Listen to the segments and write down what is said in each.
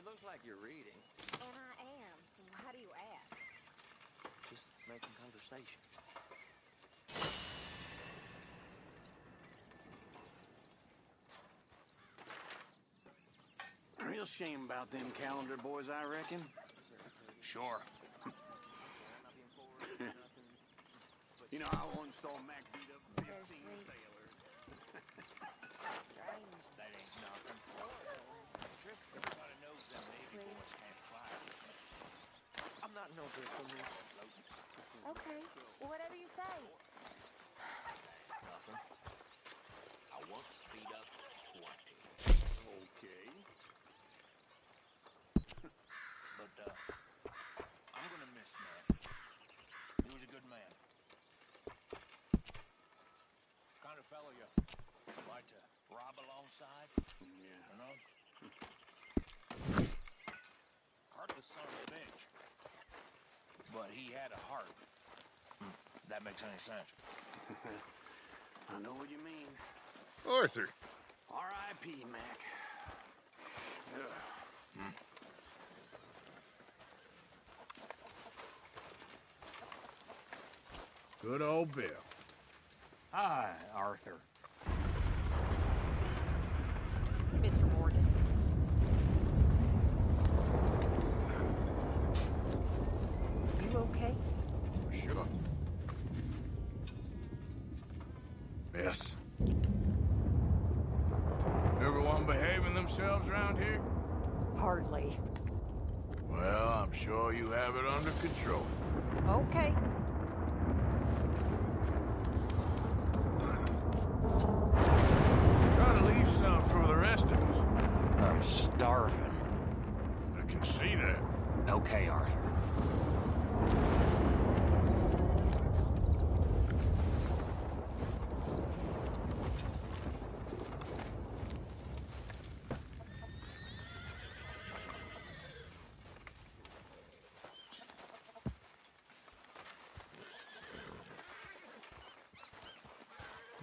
It looks like you're reading. And I am. So why do you ask? Just making conversation. Real shame about them calendar boys, I reckon. Sure. You know, I once saw Mac beat up 15 sweet. sailors. Strange. That ain't nothing. Everybody knows them Navy boys can't fly. I'm not no Bristol miss. Okay. Well, whatever you say. Nothing. I won't speed up 20. Okay. But, I'm gonna miss Matt. He was a good man. Kind of fellow you like to rob alongside, Yeah. you know? Heartless son of a bitch. But he had a heart. If that makes any sense. I know what you mean. Arthur. R.I.P., Mac. Ugh. Good old Bill. Hi, Arthur. Mr. Morgan. You okay? Sure. Yes. Everyone behaving themselves around here? Hardly. Well, I'm sure you have it under control. Okay. Try to leave some for the rest of us. I'm starving. I can see that. Okay, Arthur.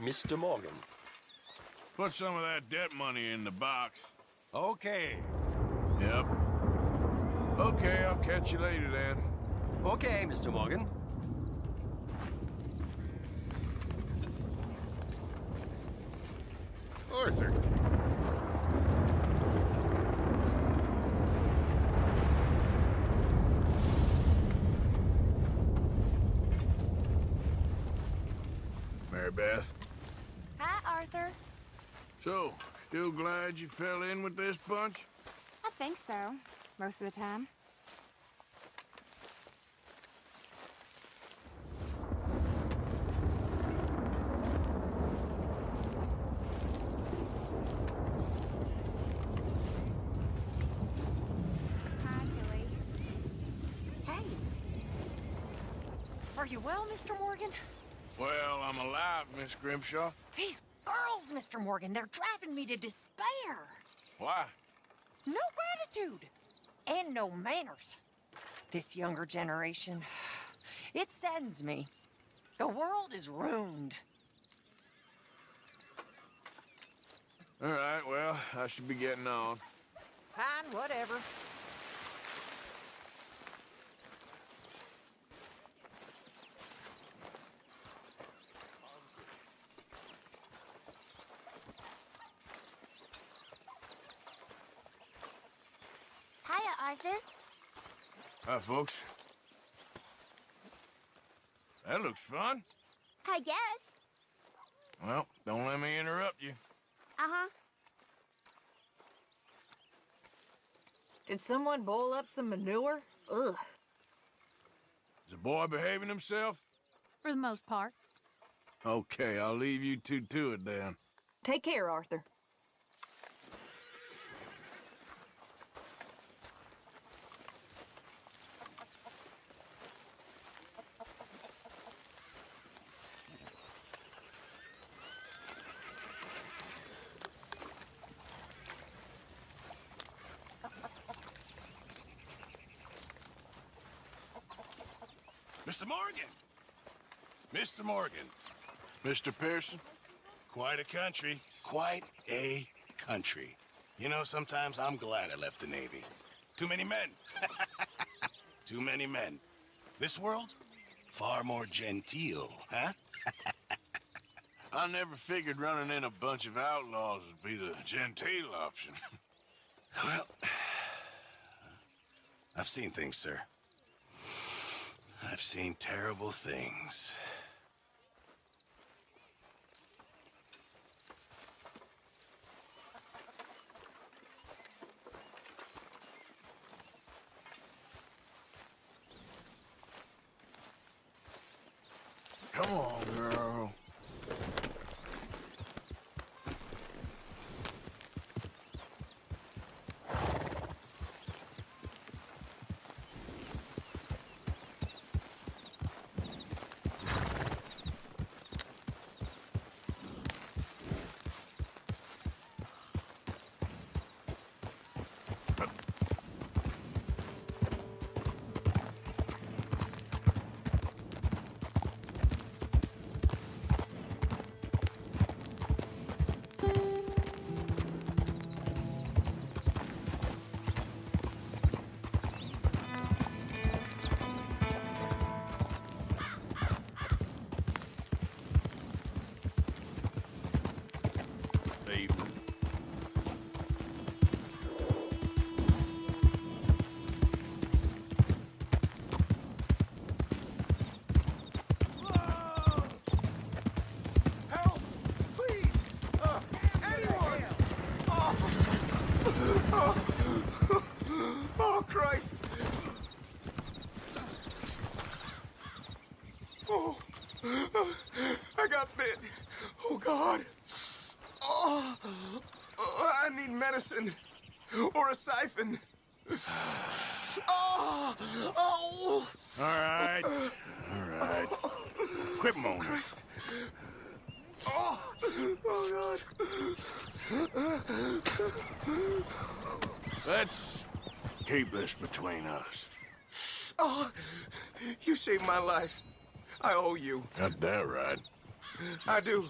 Mr. Morgan. Put some of that debt money in the box. Okay. Yep. Okay, I'll catch you later then. Okay, Mr. Morgan. Arthur. Mary Beth. Hi, Arthur. So, still glad you fell in with this bunch? I think so. Most of the time. Hi, Tilly. Hey. Are you well, Mr. Morgan? Well, I'm alive, Miss Grimshaw. These girls, Mr. Morgan, they're driving me to despair. Why? No gratitude. And no manners. This younger generation, it saddens me. The world is ruined. All right, well, I should be getting on. Fine, whatever. Hiya, Arthur. Hi, folks. That looks fun. I guess. Well, don't let me interrupt you. Uh-huh. Did someone boil up some manure? Ugh. Is the boy behaving himself? For the most part. Okay, I'll leave you two to it then. Take care, Arthur. Mr. Morgan! Mr. Morgan. Mr. Pearson? Quite a country. Quite a country. You know, sometimes I'm glad I left the Navy. Too many men. Too many men. This world, far more genteel, huh? I never figured running in a bunch of outlaws would be the genteel option. Well, I've seen things, sir. I've seen terrible things. Come on, girl. Evening. Help! Please! Anyone! Oh, Christ! Oh, I got bit. Oh, God. Oh, I need medicine. Or a siphon. Oh! Oh! All right. All right. Quit moaning. Christ. Oh! Oh, God. Let's keep this between us. Oh, you saved my life. I owe you. Got that right. I do.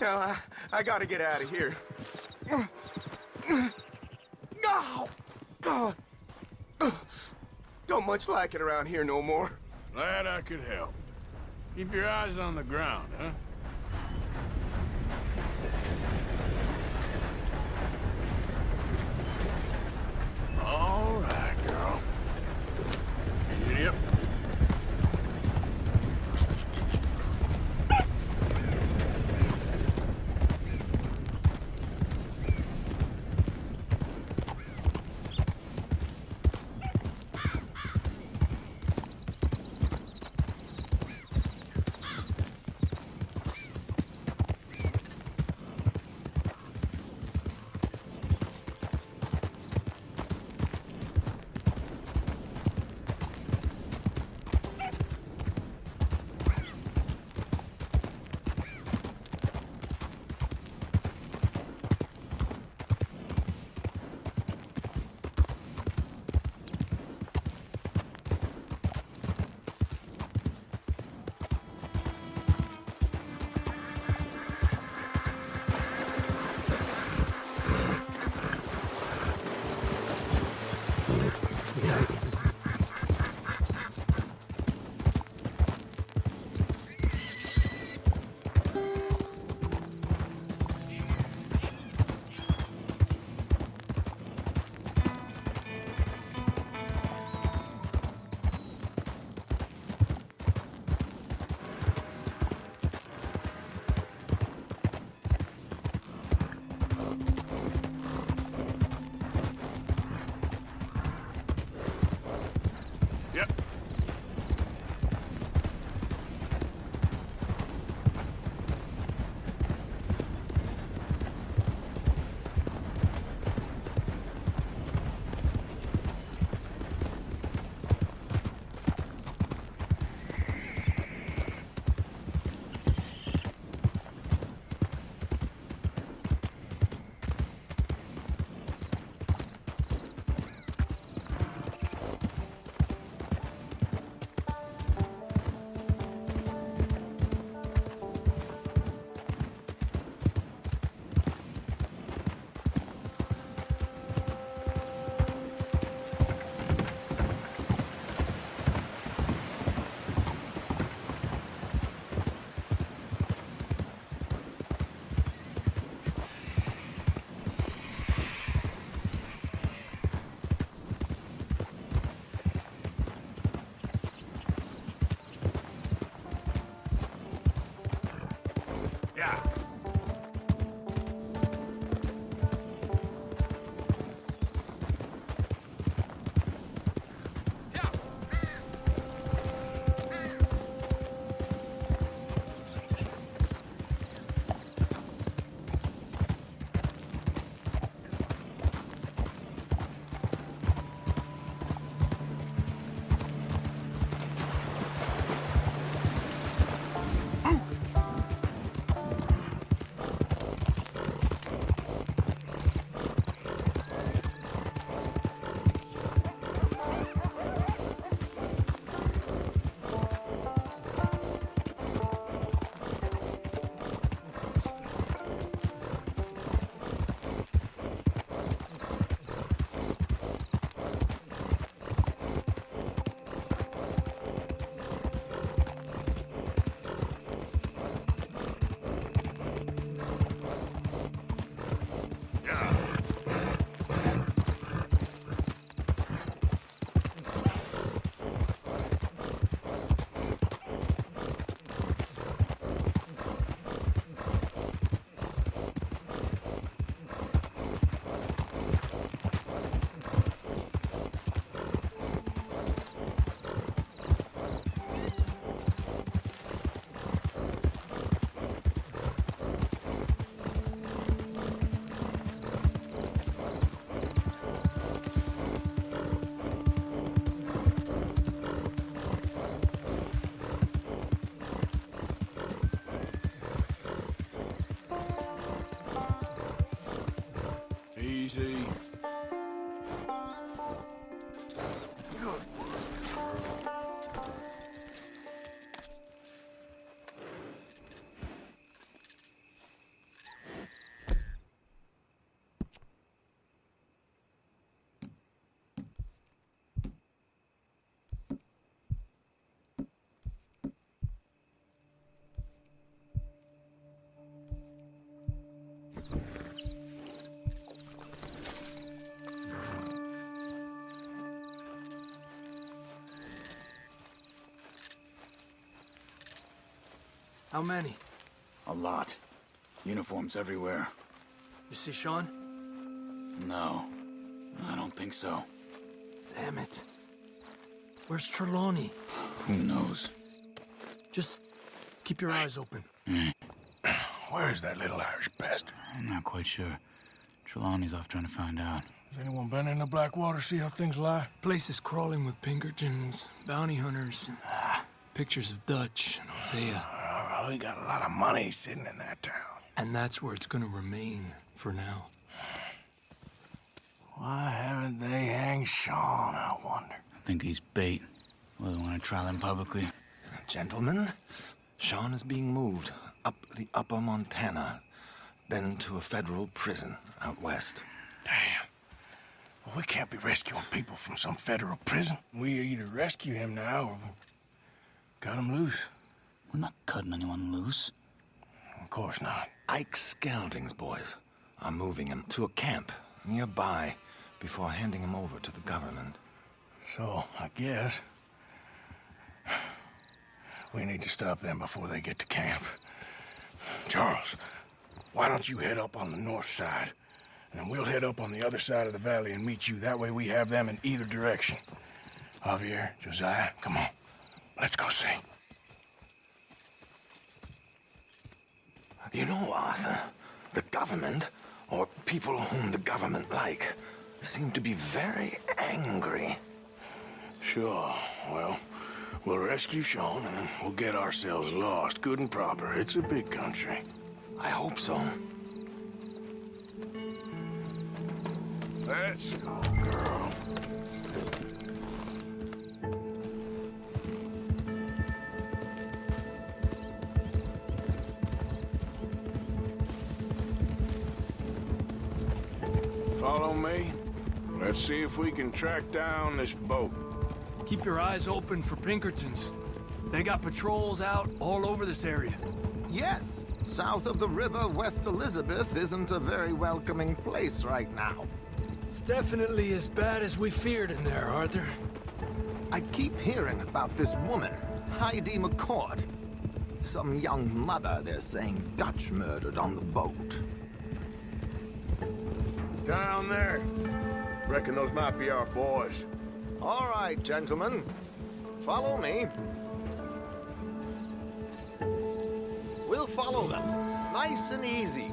Now, I gotta get out of here. Oh, God. Don't much like it around here no more. Glad I could help. Keep your eyes on the ground, huh? All right, girl. Yep. Yeah. Easy. Good. How many? A lot. Uniforms everywhere. You see Sean? No, I don't think so. Damn it. Where's Trelawney? Who knows? Just keep your eyes open. Where is that little Irish bastard? I'm not quite sure. Trelawney's off trying to find out. Has anyone been in the Blackwater, see how things lie? Place is crawling with Pinkertons, bounty hunters, pictures of Dutch and Hosea. Well, we got a lot of money sitting in that town. And that's where it's gonna remain for now. Why haven't they hanged Sean, I wonder? I think he's bait. Well, they want to trial him publicly. Gentlemen, Sean is being moved up the upper Montana, then to a federal prison out west. Damn. Well, we can't be rescuing people from some federal prison. We either rescue him now or cut him loose. We're not cutting anyone loose. Of course not. Ike Skelding's boys are moving him to a camp nearby before handing him over to the government. So, I guess we need to stop them before they get to camp. Charles, why don't you head up on the north side, and then we'll head up on the other side of the valley and meet you. That way we have them in either direction. Javier, Josiah, come on. Let's go see. You know, Arthur, the government, or people whom the government like, seem to be very angry. Sure. Well, we'll rescue Sean, and then we'll get ourselves lost, good and proper. It's a big country. I hope so. Let's go, girl. Follow me. Let's see if we can track down this boat. Keep your eyes open for Pinkertons. They got patrols out all over this area. Yes, south of the river, West Elizabeth isn't a very welcoming place right now. It's definitely as bad as we feared in there, Arthur. I keep hearing about this woman, Heidi McCourt. Some young mother, they're saying, Dutch murdered on the boat. Down there. Reckon those might be our boys. All right, gentlemen. Follow me. We'll follow them. Nice and easy.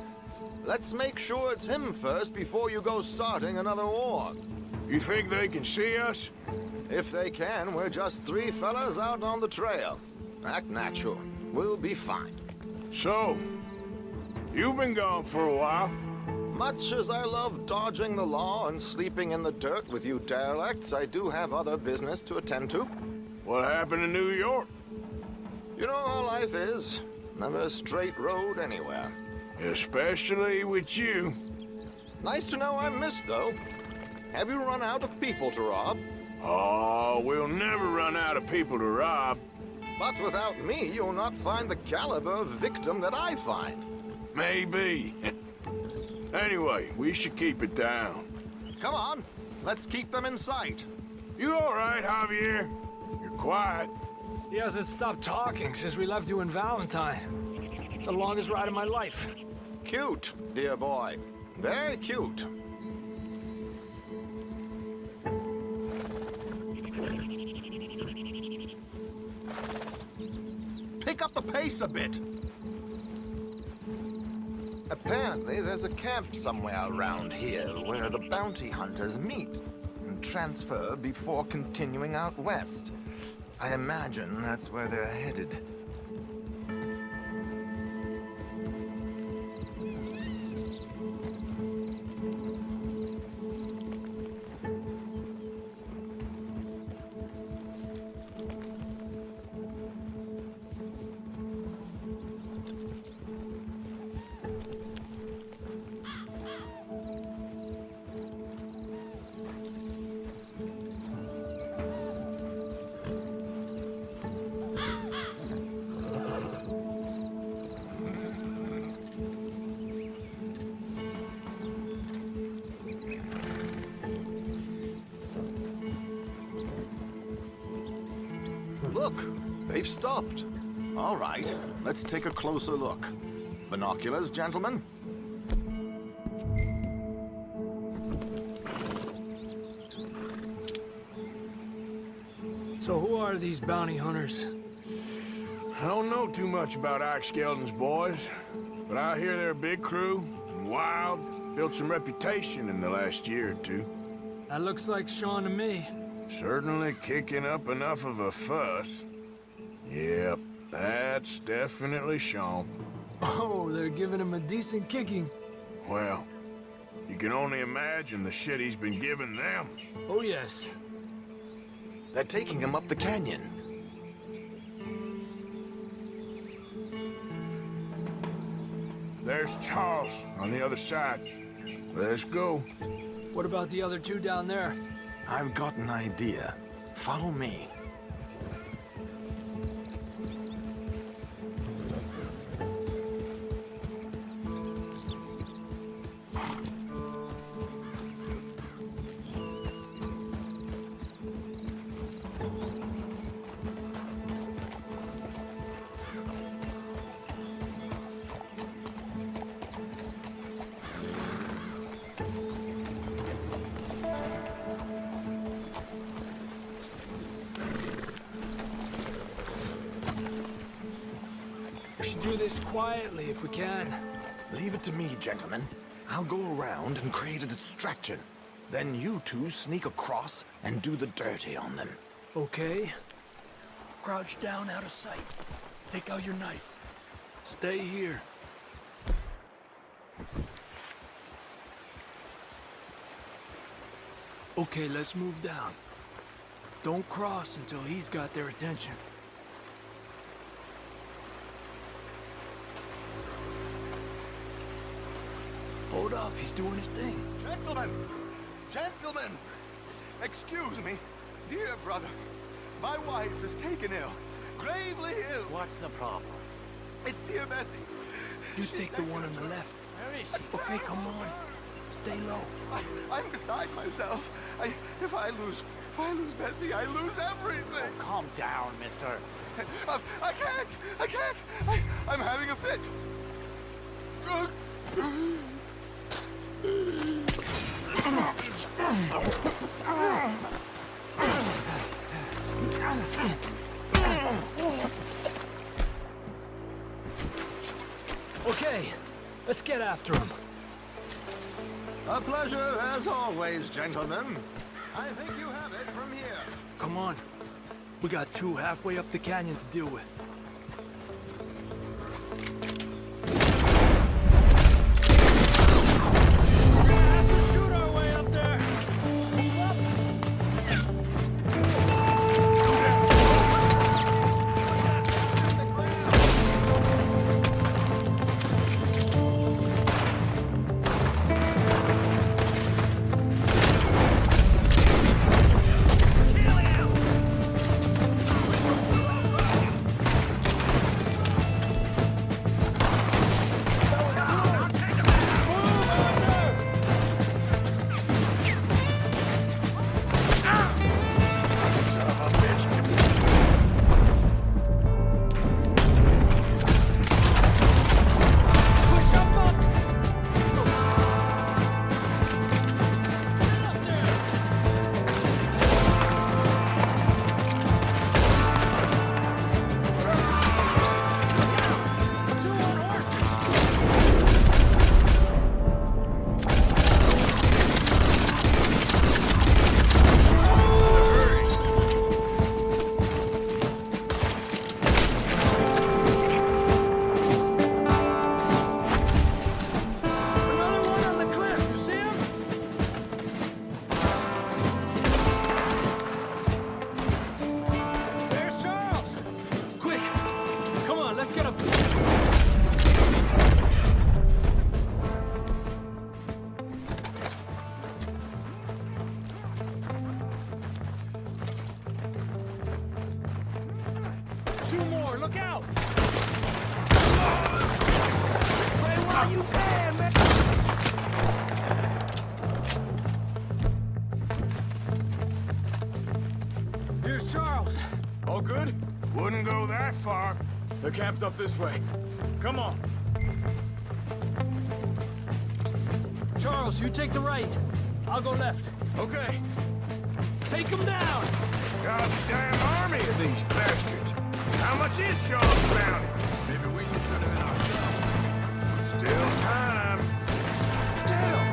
Let's make sure it's him first before you go starting another war. You think they can see us? If they can, we're just three fellas out on the trail. Act natural. We'll be fine. So, you've been gone for a while. Much as I love dodging the law and sleeping in the dirt with you derelicts, I do have other business to attend to. What happened in New York? You know how life is. Never a straight road anywhere. Especially with you. Nice to know I'm missed, though. Have you run out of people to rob? Oh, we'll never run out of people to rob. But without me, you'll not find the caliber of victim that I find. Maybe. Anyway, we should keep it down. Come on, let's keep them in sight. You all right, Javier? You're quiet. He hasn't stopped talking since we left you in Valentine. It's the longest ride of my life. Cute, dear boy. Very cute. Pick up the pace a bit. Apparently, there's a camp somewhere around here where the bounty hunters meet and transfer before continuing out west. I imagine that's where they're headed. Look, they've stopped. All right, let's take a closer look. Binoculars, gentlemen? So who are these bounty hunters? I don't know too much about Ike Skeldon's boys, but I hear they're a big crew, and wild, built some reputation in the last year or two. That looks like Sean to me. Certainly kicking up enough of a fuss. Yep, that's definitely Sean. Oh, they're giving him a decent kicking. Well, you can only imagine the shit he's been giving them. Oh, yes. They're taking him up the canyon. There's Charles on the other side. Let's go. What about the other two down there? I've got an idea. Follow me. We should do this quietly if we can. Leave it to me, gentlemen. I'll go around and create a distraction. Then you two sneak across and do the dirty on them. Okay. Crouch down out of sight. Take out your knife. Stay here. Okay, let's move down. Don't cross until he's got their attention. Hold up, he's doing his thing. Gentlemen! Gentlemen! Excuse me, dear brothers. My wife is taken ill. Gravely ill. What's the problem? It's dear Bessie. You take the one on the left. Where is she? Okay, come on. Stay low. I'm beside myself. If I lose Bessie, I lose everything. Oh, calm down, mister. I can't. I'm having a fit. Okay, let's get after him. A pleasure as always, gentlemen. I think you have it from here. Come on. We got two halfway up the canyon to deal with. We're gonna have to shoot our way up there. Move up. Look out! Play while you can, man! Here's Charles. All good? Wouldn't go that far. The camp's up this way. Come on. Charles, you take the right. I'll go left. Okay. Take him down! Goddamn army of these bastards. How much is Sean's bounty? Maybe we should turn him in ourselves. Still time. Damn!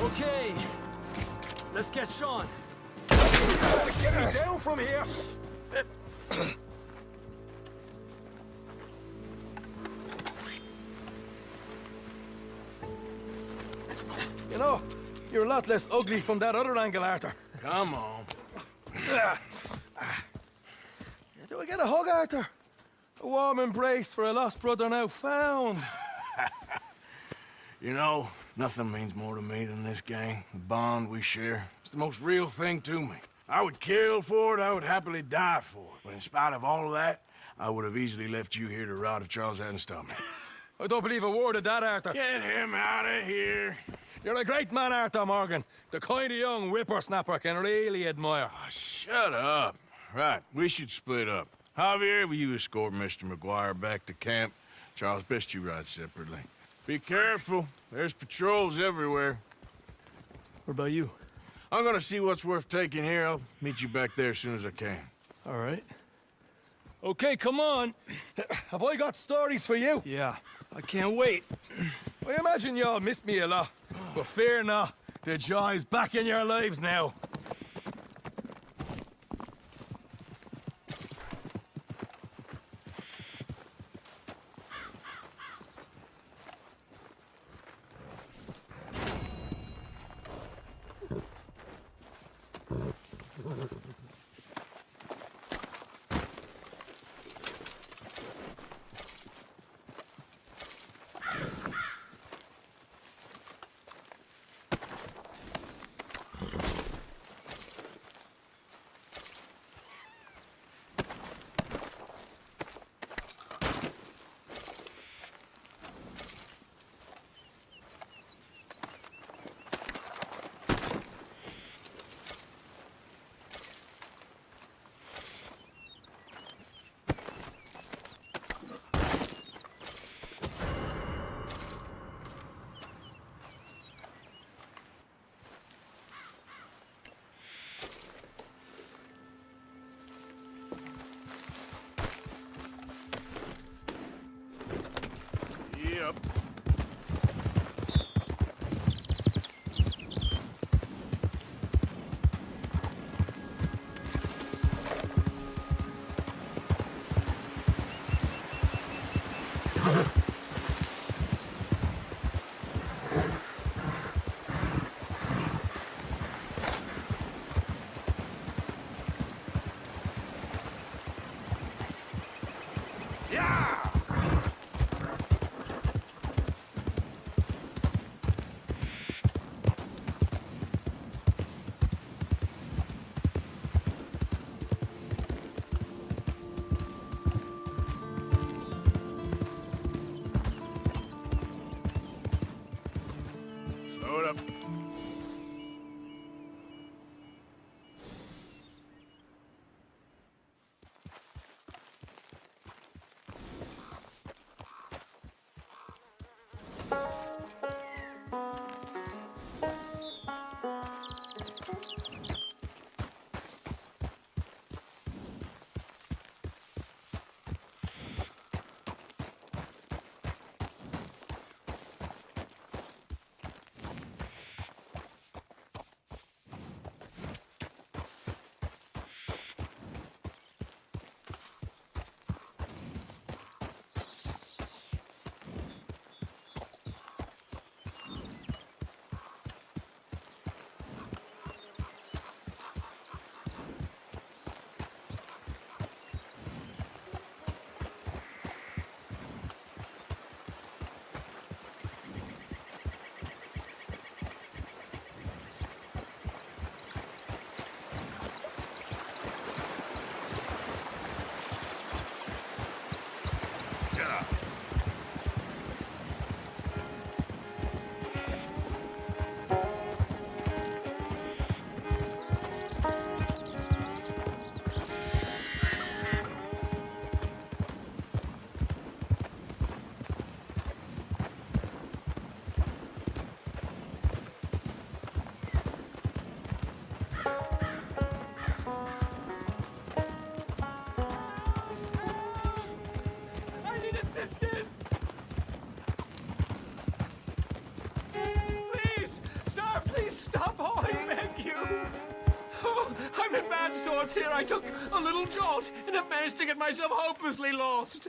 Okay, let's get Sean. Get me down from here! You know, you're a lot less ugly from that other angle, Arthur. Come on. Do I get a hug, Arthur? A warm embrace for a lost brother now found. You know, nothing means more to me than this gang, the bond we share. It's the most real thing to me. I would kill for it, I would happily die for it. But in spite of all of that, I would have easily left you here to rot if Charles hadn't stopped me. I don't believe a word of that, Arthur. Get him out of here. You're a great man, Arthur Morgan. The kind of young whippersnapper can really admire. Oh, shut up. right. We should split up. Javier, will you escort Mr. McGuire back to camp? Charles, best you ride separately. Be careful. There's patrols everywhere. What about you? I'm gonna see what's worth taking here. I'll meet you back there as soon as I can. All right. Okay, come on. Have I got stories for you? Yeah, I can't wait. I imagine y'all missed me a lot, but fear not, the joy's back in your lives now. Yep. Load up. Here I took a little jaunt and have managed to get myself hopelessly lost.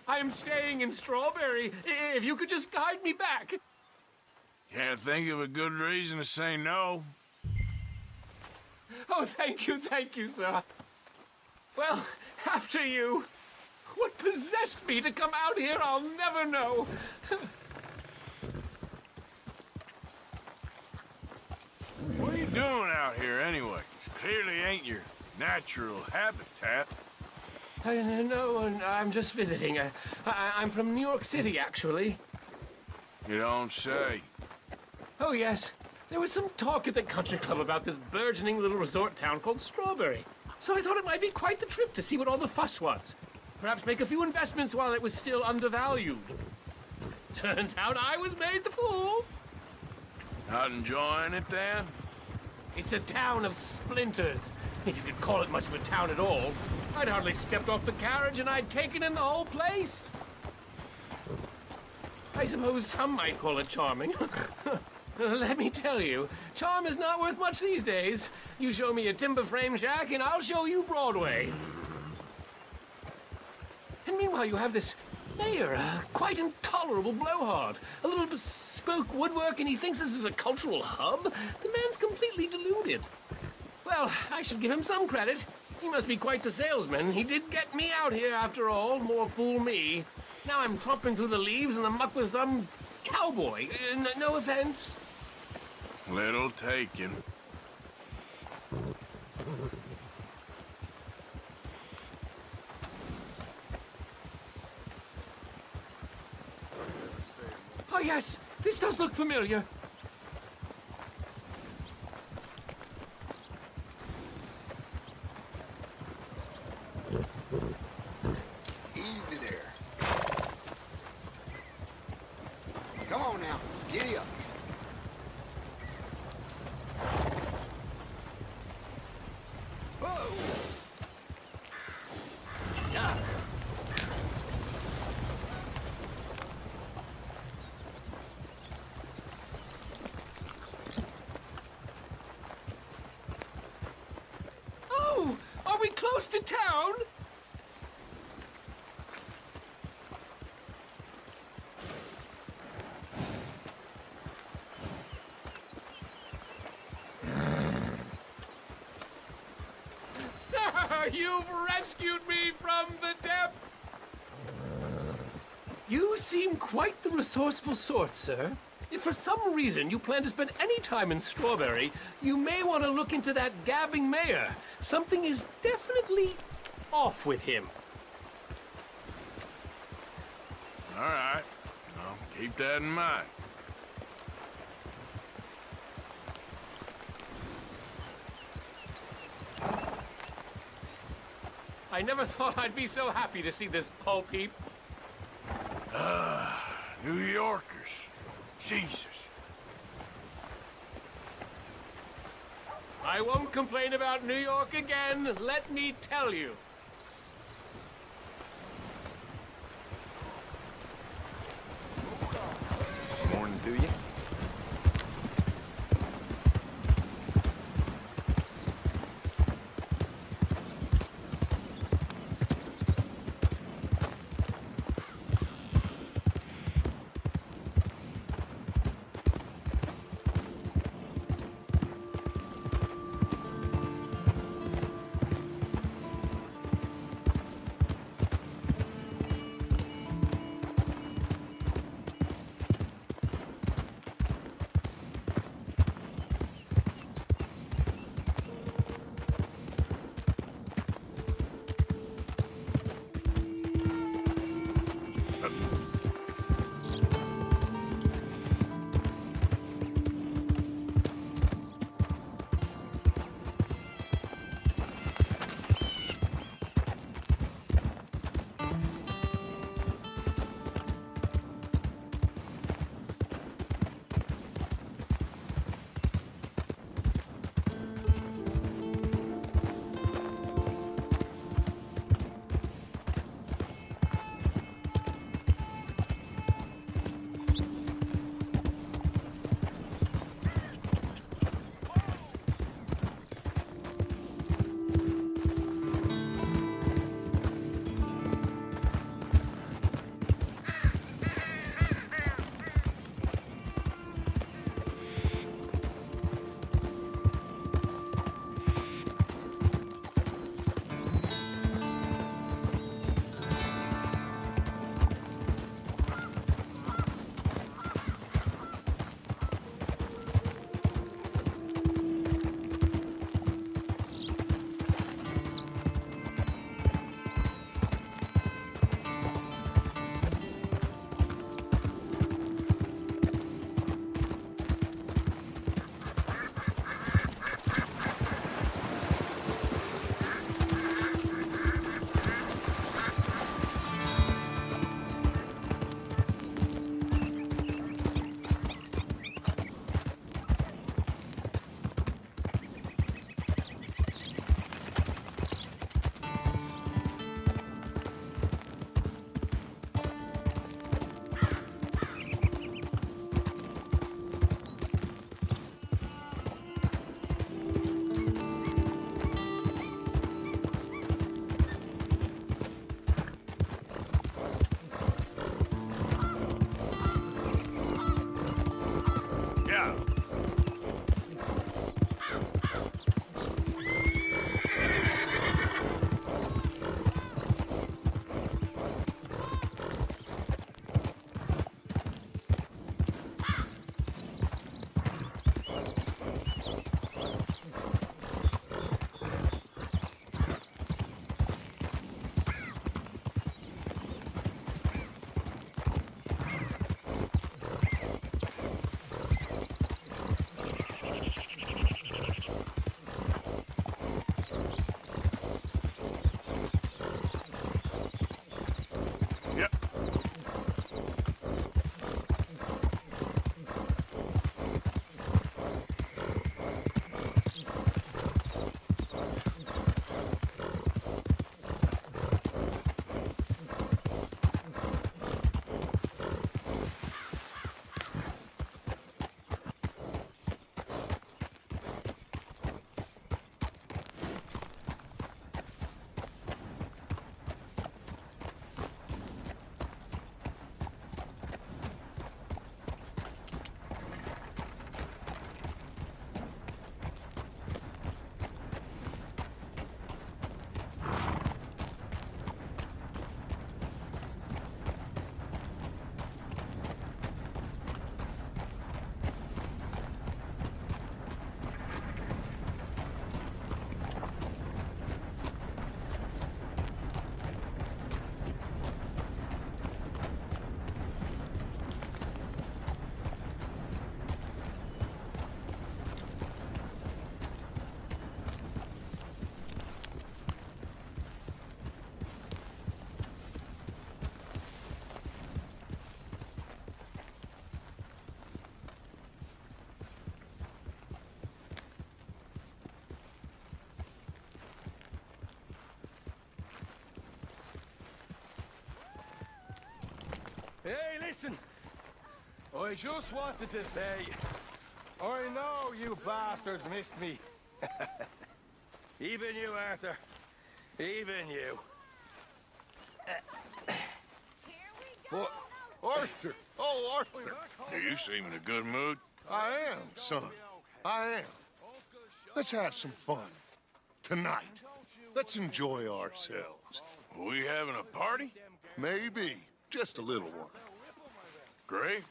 I am staying in Strawberry. If you could just guide me back. Can't think of a good reason to say no. Oh, thank you, sir. Well, after you. What possessed me to come out here, I'll never know. What are you doing out here anyway? Clearly ain't your natural habitat. No, I'm just visiting. I'm from New York City, actually. You don't say. Oh, yes. There was some talk at the country club about this burgeoning little resort town called Strawberry. So I thought it might be quite the trip to see what all the fuss was. Perhaps make a few investments while it was still undervalued. Turns out I was made the fool. Not enjoying it, then? It's a town of splinters, if you could call it much of a town at all. I'd hardly stepped off the carriage and I'd taken in the whole place. I suppose some might call it charming. Let me tell you, charm is not worth much these days. You show me a timber frame shack and I'll show you Broadway. And meanwhile, you have this mayor, a quite intolerable blowhard. A little bespoke woodwork, and he thinks this is a cultural hub? The man's completely deluded. Well, I should give him some credit. He must be quite the salesman. He did get me out here after all. More fool me. Now I'm tromping through the leaves in the muck with some cowboy. No offense. Little taken. Oh, yes. This does look familiar. Easy there. Come on now. Giddy up. Oh, are we close to town? Sir, you've rescued me from the depths! You seem quite the resourceful sort, sir. If for some reason you plan to spend any time in Strawberry, you may want to look into that gabbing mayor. Something is definitely off with him. All right. I'll keep that in mind. I never thought I'd be so happy to see this pulp heap. New Yorkers. Jesus. I won't complain about New York again, let me tell you. Morning to you. Hey, listen. I just wanted to say, I know you bastards missed me. Even you, Arthur. Even you. What? Arthur! Oh, Arthur! You seem in a good mood. I am, son. I am. Let's have some fun. Tonight. Let's enjoy ourselves. We having a party? Maybe. Just a little one. Great.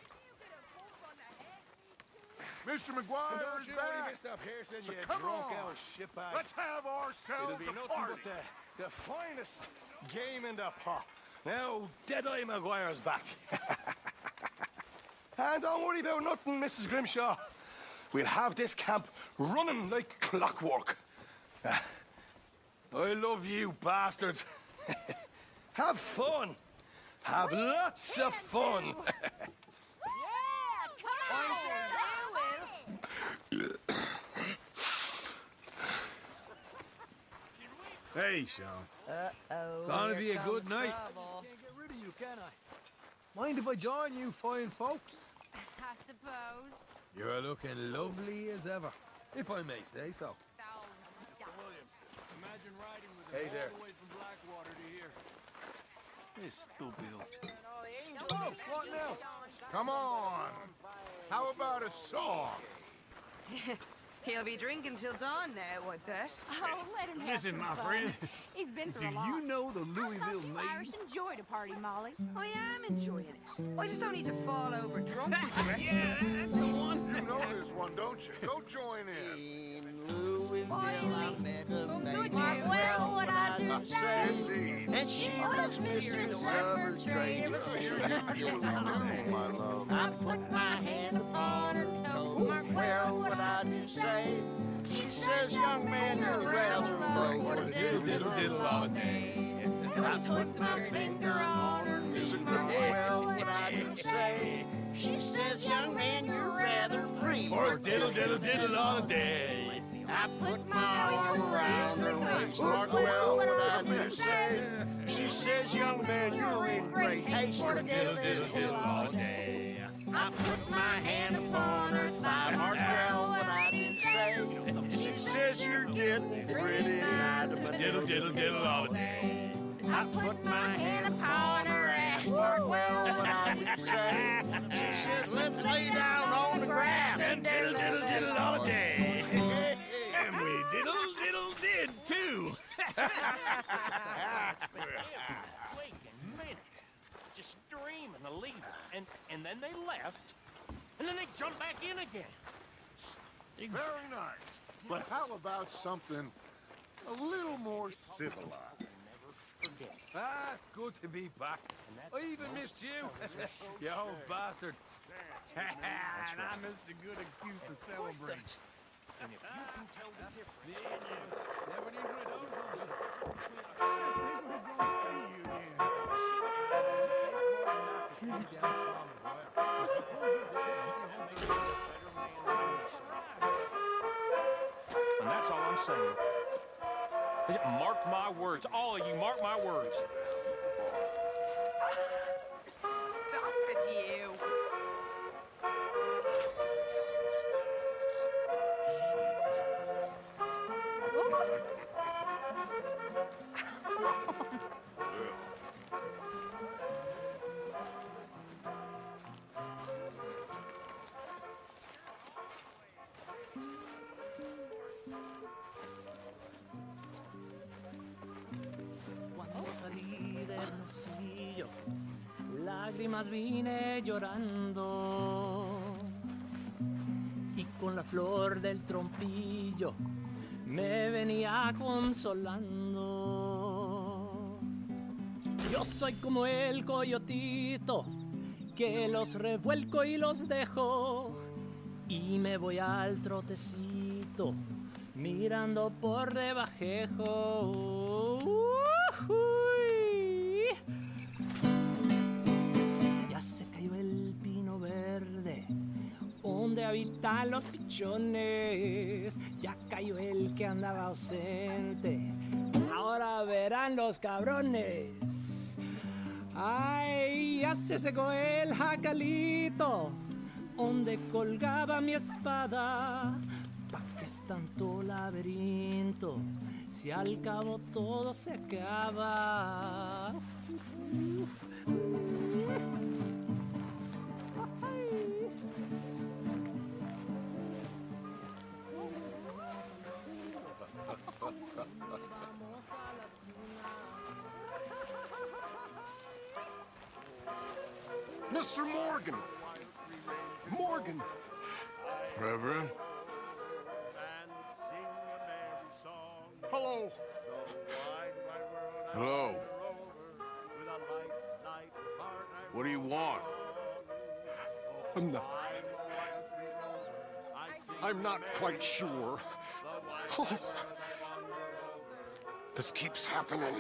Mr. McGuire Don't is you only back. missed up here, then So you come drunk on. out shitbag. Let's have ourselves It'll be a nothing party. but the finest game in the pot. Now, Deadeye McGuire's back. And don't worry about nothing, Mrs. Grimshaw. We'll have this camp running like clockwork. I love you, bastards. Have fun. Have lots of fun. Hey, Sean. Uh-oh. Gonna here be a good comes night. trouble. Can't get rid of you, can I? Mind if I join you fine folks? I suppose. You're looking lovely as ever, if I may say so. Imagine riding with Hey him there. all the way from Blackwater to here. This stupid. Oh, what now? Come on. How about a song? He'll be drinking till dawn now, I bet. Oh, let him have Listen, some my fun. friend. He's been through Do a lot. you know the I thought Louisville you maiden? Irish enjoyed a party, Molly. I am enjoying it. I just don't need to fall over drunk. Yeah, that's the one. You know this one, don't you? Go join in. Some good Mark, news. well, what I do say. Indeed. And she was mistress of her trade. My love. I put my hand upon her toe. Mark, well, what I do say. She says, young man, you're rather low for the diddle all day. I put my finger on her knee. Mark, well, what I do say. She says, young man, you're rather free For diddle, diddle, diddle all day. I put my arm around her waist. Mark well what I do say. She says, young man, you're in great haste for the diddle, diddle, diddle all day. I put my hand upon her thigh. Mark well what I do say. She says, you're getting pretty tonight. Diddle, diddle, diddle all day. I put my hand upon her ass. Mark well what I do say. She says, let's lay down on the grass. And diddle, diddle, diddle all day. And we diddle, diddle, did too. Wait a minute. Just streaming the leader. And then they left. And then they jumped back in again. Very nice. But how about something a little more civilized? It's good to be back. I even missed you. You old bastard. And I missed a good excuse to celebrate. And if you can tell the difference. Never need one of those, don't you? I didn't think we was gonna see you again. And that's all I'm saying. Mark my words. All of you, mark my words. Stop it, you. Cuando salí del Hermosillo, lágrimas vine llorando. Y con la flor del trompillo me venía consolando. Yo soy como el coyotito que los revuelco y los dejo. Y me voy al trotecito mirando por debajejo. Uy. Ya se cayó el pino verde donde habitan los pichones. Ya cayó el que andaba ausente. Ahora verán los cabrones. Ay, ya se secó el jacalito, donde colgaba mi espada. ¿Pa' qué es tanto laberinto, si al cabo todo se acaba? Mr. Morgan! Morgan! Reverend? Hello! Hello. What do you want? I'm not quite sure. This keeps happening.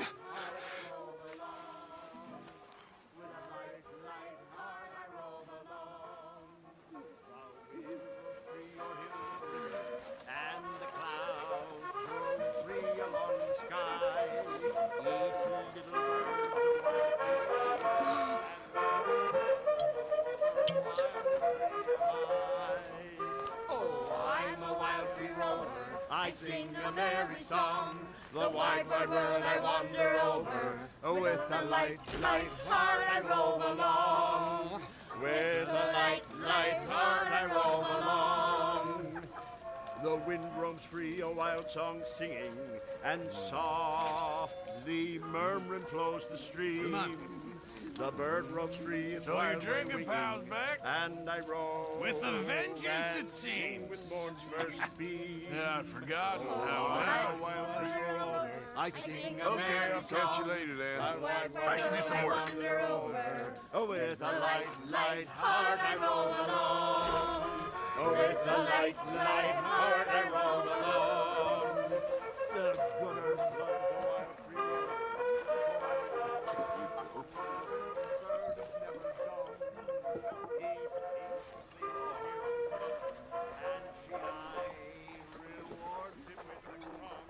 I sing a merry song, the wide, wide world I wander over. With a light, light heart I roam along. With a light, light heart I roam along. The wind roams free, a wild song singing, and softly murmuring flows the stream. Come on. The bird roams free and So your wildly drinking winging, pal's back? and I roam With a vengeance, and it sing seems. with morn's first beat. Yeah, I'd forgotten how I sing a Okay, merry I'll catch you song. later then. I should do some work. With a light, light heart I roam along. With a light, light heart I roam along. The gunners love the wild free. Bird has never gone. He sings the hero, and she rewards him with a song.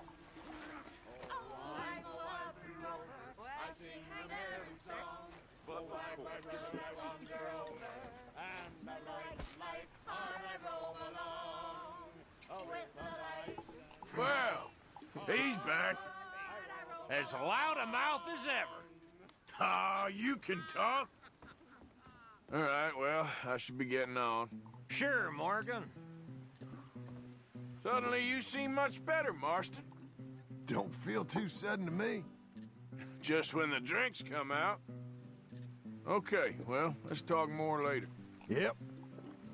I'm a wild free rover. I sing a merry song. The wide, wide river I wander over, and the light, light heart I roam along. With the light. Well, he's back. As loud a mouth as ever. Ah, you can talk. All right, well, I should be getting on. Sure, Morgan. Suddenly you seem much better, Marston. Don't feel too sudden to me. Just when the drinks come out. Okay, well, let's talk more later. Yep.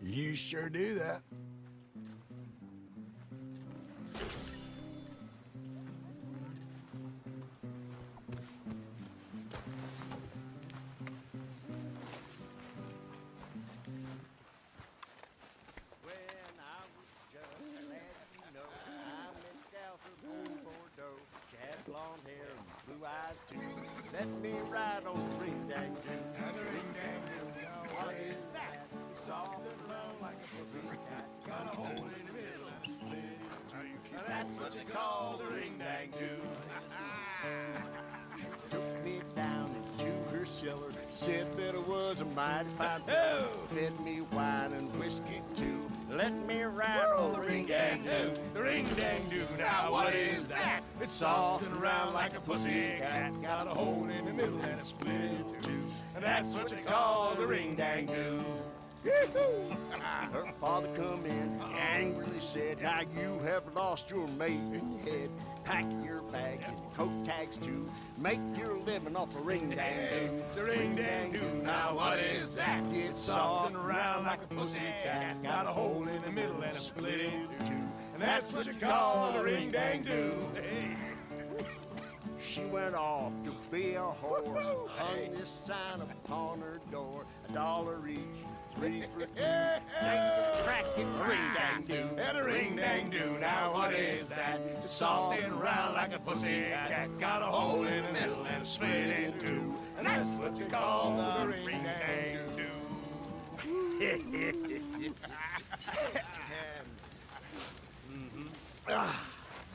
You sure do that. When I was just a lad, you know, I met a gal from old Bordeaux. She had blonde hair and blue eyes too. Let me ride on the ring dang doo. And the ring dang doo. What is that? Soft and round like a pussy cat. Got a hole in the middle and a split. Now that's what you call the ring dang doo. Took me down into her cellar. Said that it was a mighty fine place. Fed me wine and whiskey too. Let me ride on the ring dang doo. The ring dang doo. Now what is that? It's soft and round like a pussy cat. Got a hole in the middle and it's split in two. And that's what you call the ring dang doo. Her father come in, angrily said, now you have lost your maiden head. Pack your bags and your coat tags too. Make your living off a ring dang doo. The ring dang doo. Now what is that? It's soft and round like a pussy cat. Got a hole in the middle and a split in two. And that's what you call the ring dang doo. Hey. She went off to be a whore. Hung this sign upon her door. $1 each. 3 for 2. Crack it, ring dang doo, and a ring dang doo. Now what is that? It's soft and round like a pussy cat. Got a hole in the middle and split in two. And that's what you call the ring dang doo.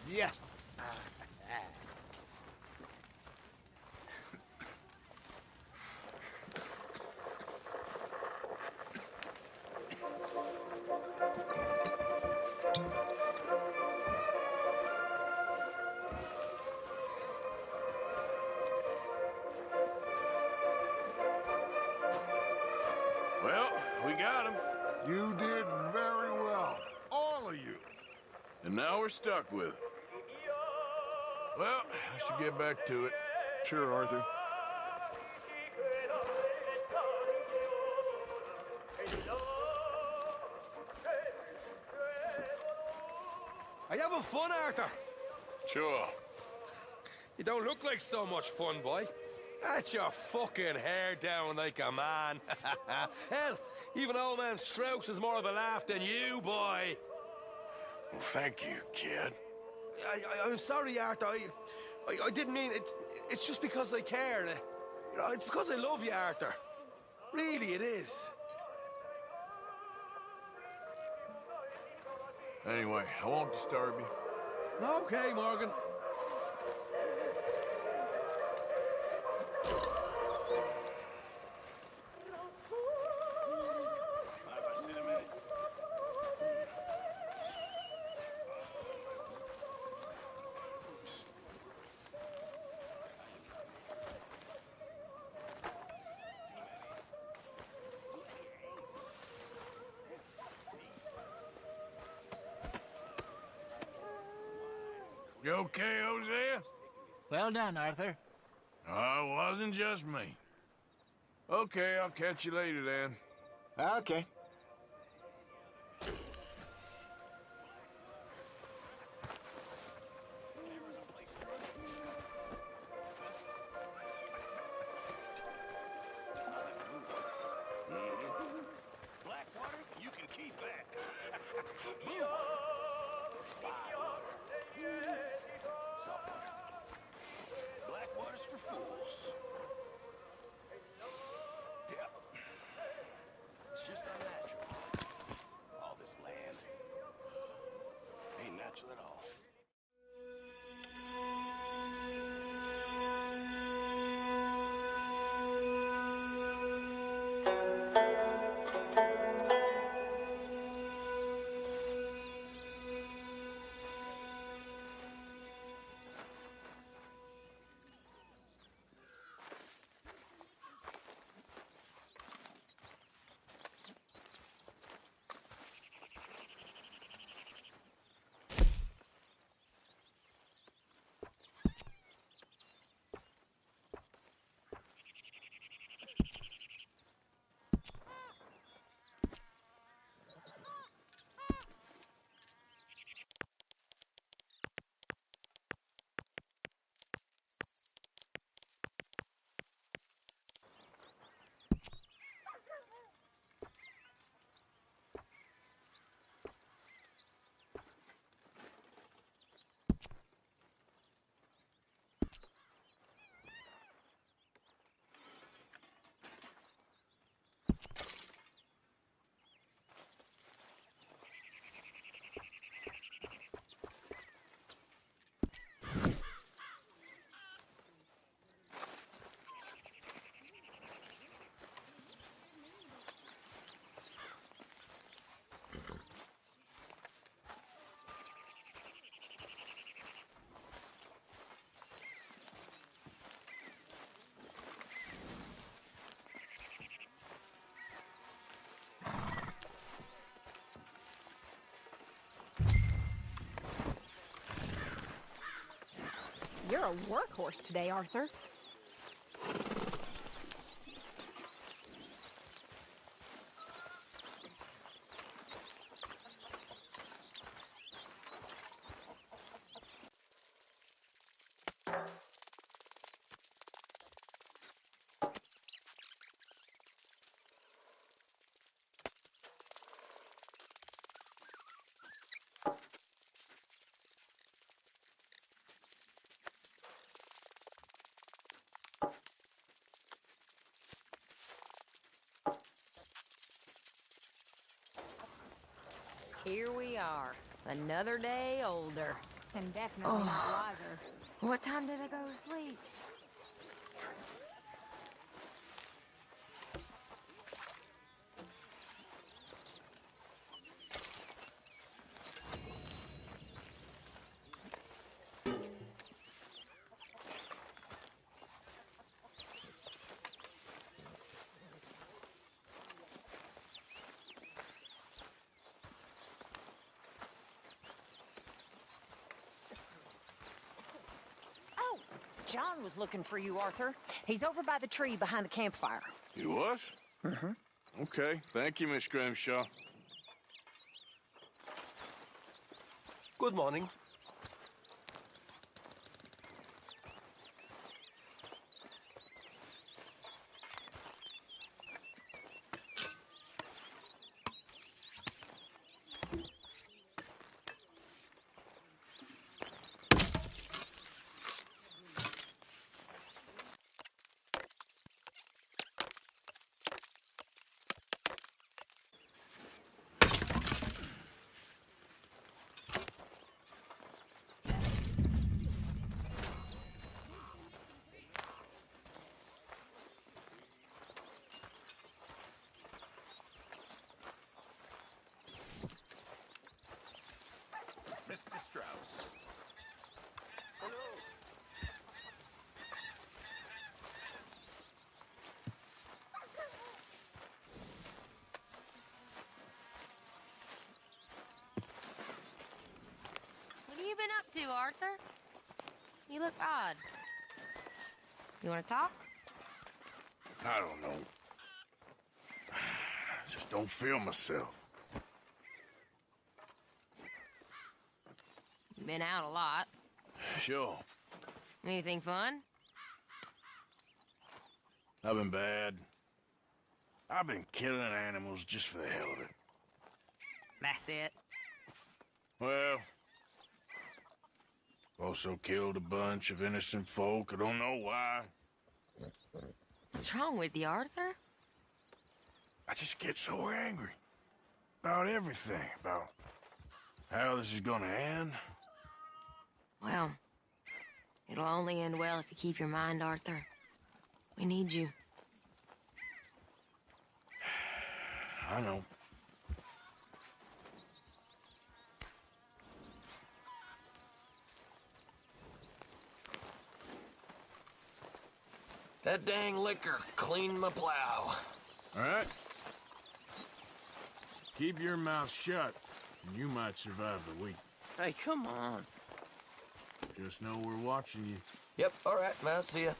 Yes. Well, we got him. You did very well. All of you. And now we're stuck with him. Well, I should get back to it. Sure, Arthur. Are you having fun, Arthur? Sure. You don't look like so much fun, boy. That's your fucking hair down like a man. Hell, even old man Strauss is more of a laugh than you, boy. Well, thank you, kid. I'm sorry, Arthur. I didn't mean it. It's just because I care. You know, it's because I love you, Arthur. Really, it is. Anyway, I won't disturb you. Okay, Morgan. You okay, Hosea? Well done, Arthur. Oh, it wasn't just me. Okay, I'll catch you later then. Okay. Blackwater, you can keep that. Saltwater. Blackwater's for fools. Yeah. It's just unnatural. All this land ain't natural at all. You're a workhorse today, Arthur. Here we are, another day older. And definitely not wiser. What time did I go to sleep? John was looking for you, Arthur. He's over by the tree behind the campfire. You was? Mm-hmm. Okay, thank you, Miss Grimshaw. Good morning. Mr. Strauss. What have you been up to, Arthur? You look odd. You want to talk? I don't know. I just don't feel myself. You've been out a lot. Sure. Anything fun? I've been bad. I've been killing animals just for the hell of it. That's it. Well, also killed a bunch of innocent folk. I don't know why. What's wrong with you, Arthur? I just get so angry. About everything. About how this is gonna end. Well, it'll only end well if you keep your mind, Arthur. We need you. I know. That dang liquor cleaned my plow. All right. Keep your mouth shut, and you might survive the week. Hey, come on. Just know we're watching you. Yep, all right, I'll see ya.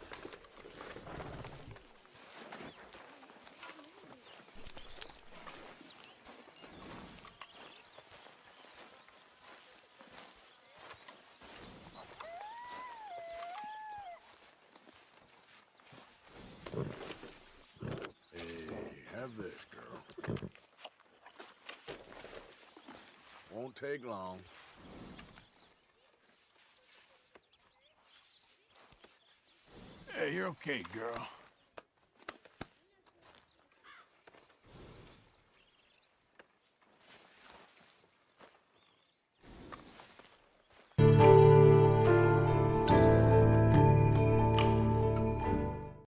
Have this, girl. Won't take long. Hey, you're okay, girl.